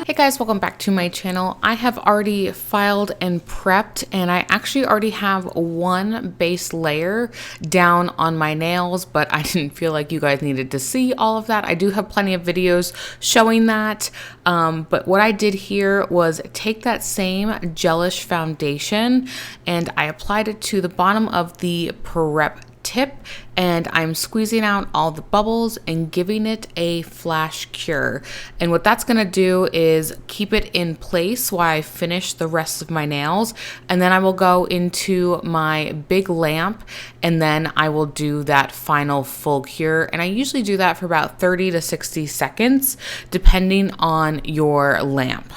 Hey guys, welcome back to my channel. I have already filed and prepped, and I actually already have one base layer down on my nails, but I didn't feel like you guys needed to see all of that. I do have plenty of videos showing that, but what I did here was take that same gelish foundation and I applied it to the bottom of the prep tip, and I'm squeezing out all the bubbles and giving it a flash cure. And what that's gonna do is keep it in place while I finish the rest of my nails, and then I will go into my big lamp and then I will do that final full cure. And I usually do that for about 30 to 60 seconds depending on your lamp.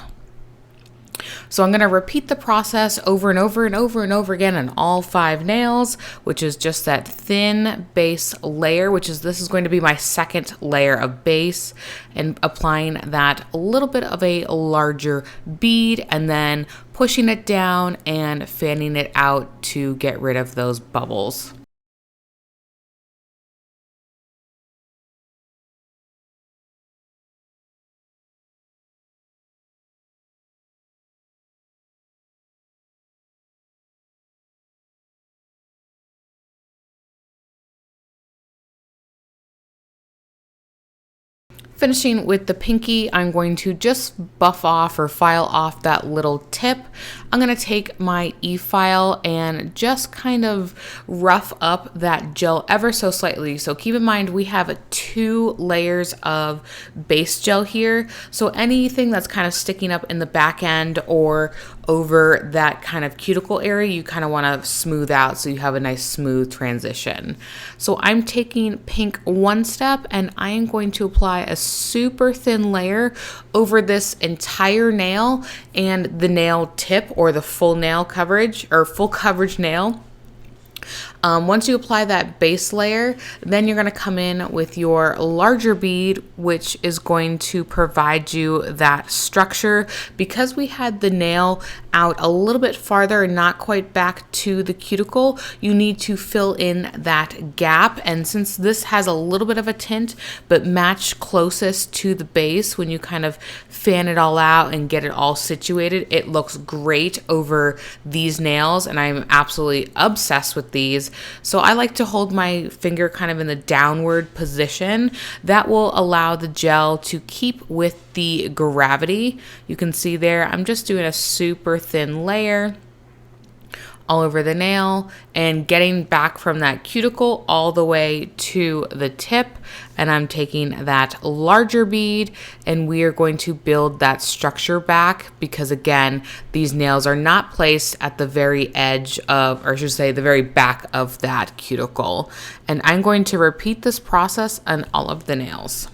So I'm going to repeat the process over and over and over and over again on all 5 nails, which is just that thin base layer, this is going to be my second layer of base, and applying that a little bit of a larger bead and then pushing it down and fanning it out to get rid of those bubbles. Finishing with the pinky, I'm going to just buff off or file off that little tip. I'm going to take my e-file and just kind of rough up that gel ever so slightly. So keep in mind we have 2 layers of base gel here. So anything that's kind of sticking up in the back end or over that kind of cuticle area, you kind of want to smooth out so you have a nice smooth transition. So I'm taking pink one step and I am going to apply a super thin layer over this entire nail and the nail tip, or the full nail coverage or full coverage nail. Once you apply that base layer, then you're going to come in with your larger bead, which is going to provide you that structure. Because we had the nail out a little bit farther and not quite back to the cuticle, you need to fill in that gap. And since this has a little bit of a tint, but matched closest to the base, when you kind of fan it all out and get it all situated, it looks great over these nails, and I'm absolutely obsessed with these. So I like to hold my finger kind of in the downward position. That will allow the gel to keep with the gravity. You can see there, I'm just doing a super thin layer all over the nail and getting back from that cuticle all the way to the tip. And I'm taking that larger bead and we are going to build that structure back, because again, these nails are not placed at the very edge of, or I should say the very back of that cuticle. And I'm going to repeat this process on all of the nails.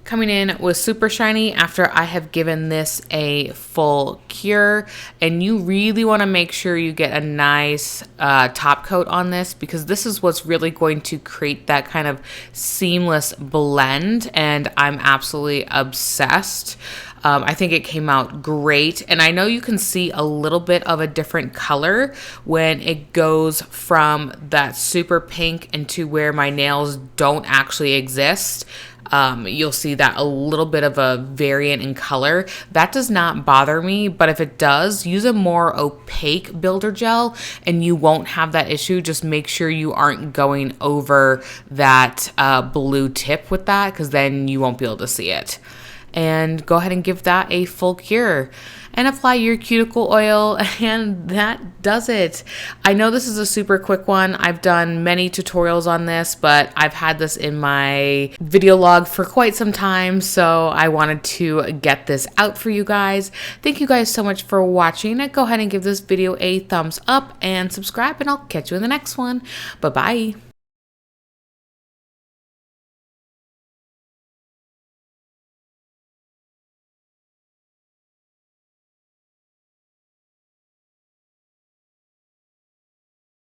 Coming in with super shiny after I have given this a full cure, and you really want to make sure you get a nice top coat on this, because this is what's really going to create that kind of seamless blend, and I'm absolutely obsessed. I think it came out great. And I know you can see a little bit of a different color when it goes from that super pink into where my nails don't actually exist. You'll see that a little bit of a variant in color. That does not bother me, but if it does, use a more opaque builder gel and you won't have that issue. Just make sure you aren't going over that blue tip with that, because then you won't be able to see it. And go ahead and give that a full cure and apply your cuticle oil, and that does it. I know this is a super quick one. I've done many tutorials on this, but I've had this in my video log for quite some time, so I wanted to get this out for you guys. Thank you guys so much for watching. Go ahead and give this video a thumbs up and subscribe, and I'll catch you in the next one. Bye-bye.